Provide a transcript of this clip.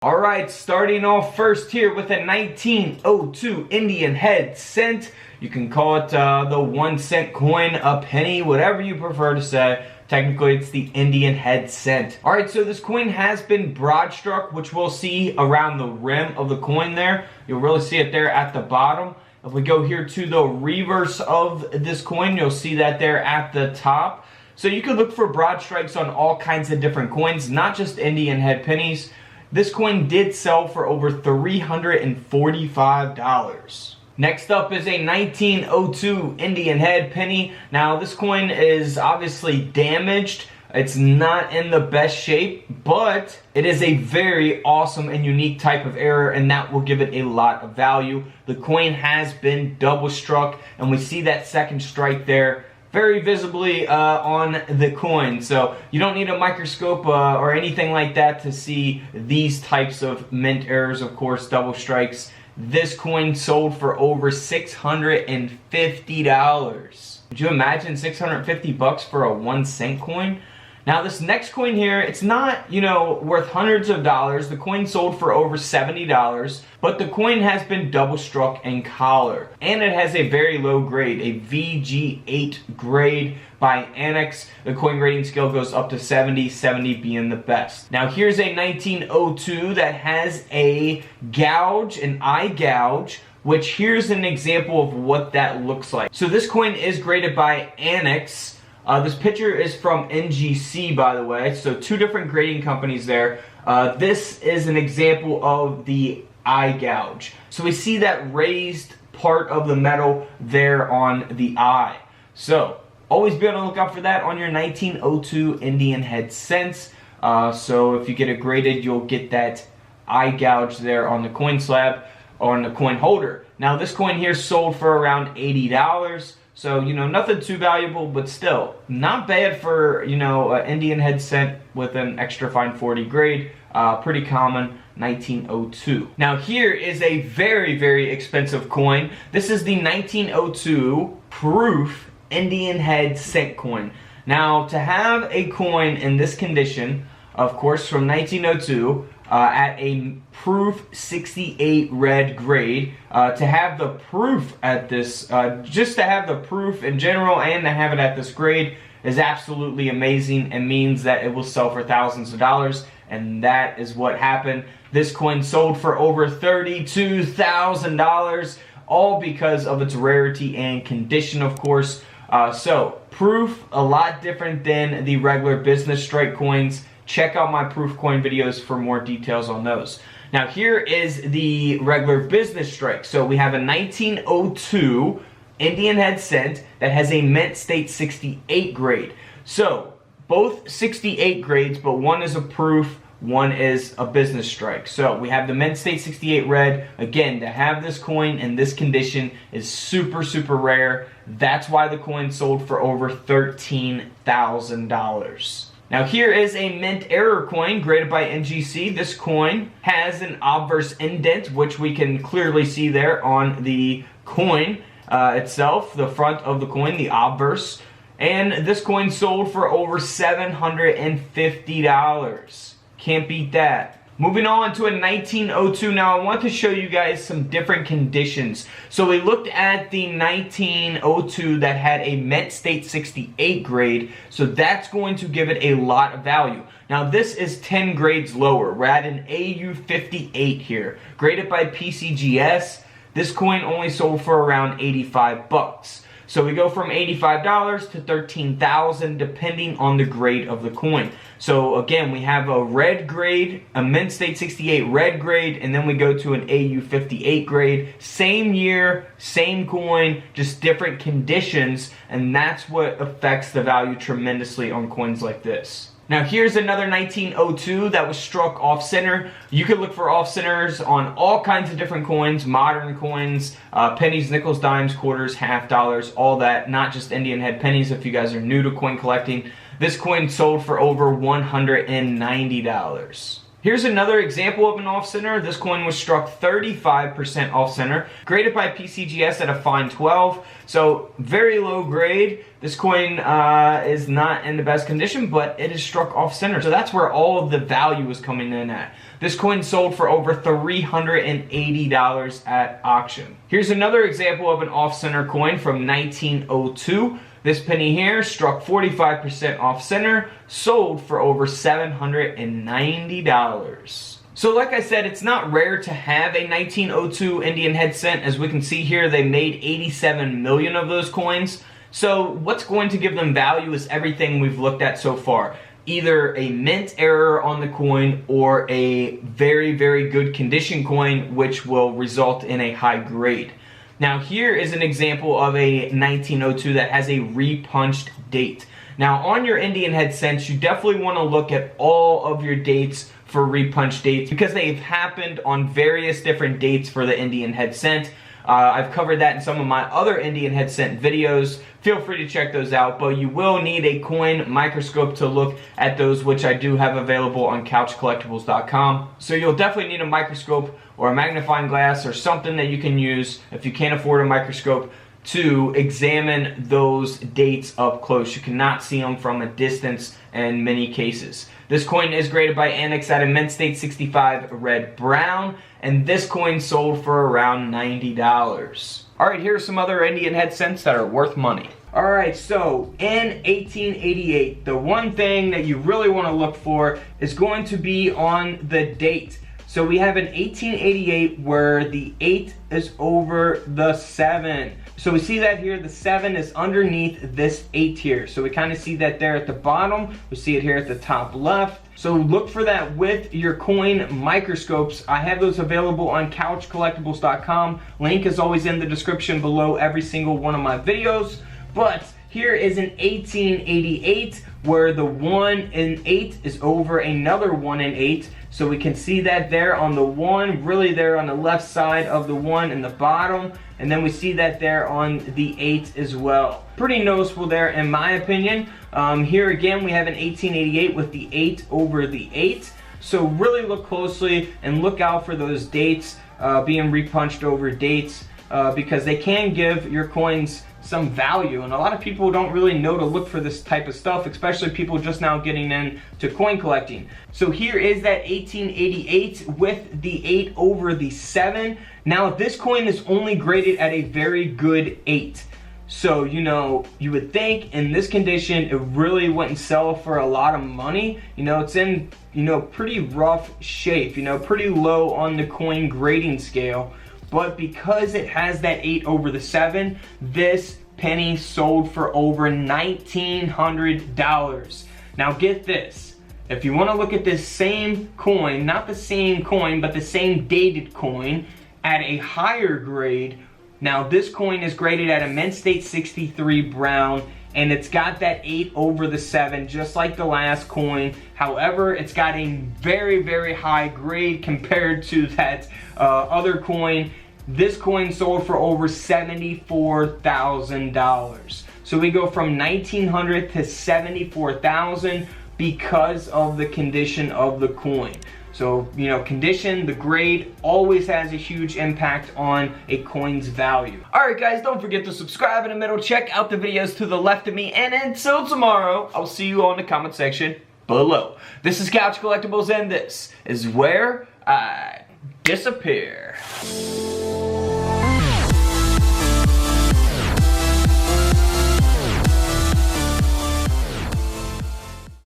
Alright, starting off first here with a 1902 Indian head cent. You can call it the 1 cent coin, a penny, whatever you prefer to say. Technically, it's the Indian head cent. Alright, so this coin has been broad struck, which we'll see around the rim of the coin there. You'll really see it there at the bottom. If we go here to the reverse of this coin, you'll see that there at the top. So you can look for broad strikes on all kinds of different coins, not just Indian head pennies. This coin did sell for over $345. Next up is a 1902 Indian head penny. Now this coin is obviously damaged. It's not in the best shape, but it is a very awesome and unique type of error, and that will give it a lot of value. The coin has been double struck, and we see that second strike there very visibly on the coin. So you don't need a microscope or anything like that to see these types of mint errors, of course, double strikes. This coin sold for over $650. Could you imagine 650 bucks for a 1 cent coin? Now this next coin here, it's not, worth hundreds of dollars. The coin sold for over $70, but the coin has been double struck in collar. And it has a very low grade, a VG8 grade by Annex. The coin grading scale goes up to 70, 70 being the best. Now here's a 1902 that has a gouge, an eye gouge, which here's an example of what that looks like. So this coin is graded by Annex. This picture is from NGC, by the way, so two different grading companies there. This is an example of the eye gouge. So we see that raised part of the metal there on the eye. So always be on the lookout for that on your 1902 Indian head cents. So if you get it graded, you'll get that eye gouge there on the coin slab or on the coin holder. Now this coin here sold for around $80. So, nothing too valuable, but still, not bad for, an Indian head cent with an extra fine 40 grade. Pretty common, 1902. Now, here is a very, very expensive coin. This is the 1902 proof Indian head cent coin. Now, to have a coin in this condition, of course, from 1902, at a proof 68 red grade, to have the proof at this, just to have the proof in general and to have it at this grade is absolutely amazing and means that it will sell for thousands of dollars, and that is what happened. This coin sold for over $32,000, all because of its rarity and condition, of course. So, proof, a lot different than the regular business strike coins. Check out my proof coin videos for more details on those. Now here is the regular business strike. So we have a 1902 Indian head cent that has a mint state 68 grade. So both 68 grades, but one is a proof, one is a business strike. So we have the mint state 68 red. Again, to have this coin in this condition is super, super rare. That's why the coin sold for over $13,000. Now here is a mint error coin graded by NGC. This coin has an obverse indent, which we can clearly see there on the coin itself, the front of the coin, the obverse. And this coin sold for over $750. Can't beat that. Moving on to a 1902. Now I want to show you guys some different conditions. So we looked at the 1902 that had a mint state 68 grade. So that's going to give it a lot of value. Now this is 10 grades lower. We're at an AU 58 here. Graded by PCGS. This coin only sold for around 85 bucks. So we go from $85 to $13,000 depending on the grade of the coin. So again, we have a red grade, a mint state 68 red grade, and then we go to an AU 58 grade. Same year, same coin, just different conditions, and that's what affects the value tremendously on coins like this. Now here's another 1902 that was struck off center. You can look for off centers on all kinds of different coins, modern coins, pennies, nickels, dimes, quarters, half dollars, all that, not just Indian head pennies if you guys are new to coin collecting. This coin sold for over $190. Here's another example of an off-center. This coin was struck 35% off-center, graded by PCGS at a fine 12. So very low grade. This coin is not in the best condition, but it is struck off-center. So that's where all of the value is coming in at. This coin sold for over $380 at auction. Here's another example of an off-center coin from 1902. This penny here struck 45% off-center, sold for over $790. So like I said, it's not rare to have a 1902 Indian head cent. As we can see here, they made 87 million of those coins. So what's going to give them value is everything we've looked at so far. Either a mint error on the coin or a very, very good condition coin, which will result in a high grade. Now here is an example of a 1902 that has a repunched date. Now on your Indian head cents, you definitely want to look at all of your dates for repunch dates because they've happened on various different dates for the Indian head cent. I've covered that in some of my other Indian head cent videos. Feel free to check those out, but you will need a coin microscope to look at those, which I do have available on couchcollectibles.com. So you'll definitely need a microscope or a magnifying glass or something that you can use if you can't afford a microscope to examine those dates up close. You cannot see them from a distance in many cases. This coin is graded by Annex at a Mint State 65 red brown, and this coin sold for around $90. Alright, here's some other Indian head cents that are worth money. Alright, so in 1888, the one thing that you really want to look for is going to be on the date. So we have an 1888 where the 8 is over the 7. So we see that here, the 7 is underneath this 8 here. So we kind of see that there at the bottom. We see it here at the top left. So look for that with your coin microscopes. I have those available on couchcollectibles.com. Link is always in the description below every single one of my videos. But here is an 1888 where the 1 in 8 is over another 1 in 8. So we can see that there on the 1, really there on the left side of the 1 in the bottom. And then we see that there on the 8 as well. Pretty noticeable there in my opinion. Here again we have an 1888 with the 8 over the 8. So really look closely and look out for those dates being repunched over dates because they can give your coins some value, and a lot of people don't really know to look for this type of stuff, especially people just now getting into coin collecting. So here is that 1888 with the 8 over the 7. Now this coin is only graded at a very good 8. So, you know, you would think in this condition it really wouldn't sell for a lot of money. You know, it's in, you know, pretty rough shape, you know, pretty low on the coin grading scale. But because it has that 8 over the 7, this penny sold for over $1,900. Now get this. If you want to look at this same coin, not the same coin, but the same dated coin at a higher grade, now this coin is graded at a Mint State 63 brown, and it's got that 8 over the 7 just like the last coin. However, it's got a very, very high grade compared to that other coin. This coin sold for over $74,000. So we go from $1,900 to $74,000 because of the condition of the coin. So, you know, condition, the grade, always has a huge impact on a coin's value. Alright guys, don't forget to subscribe in the middle, check out the videos to the left of me, and until tomorrow, I'll see you all in the comment section below. This is Couch Collectibles, and this is where I disappear.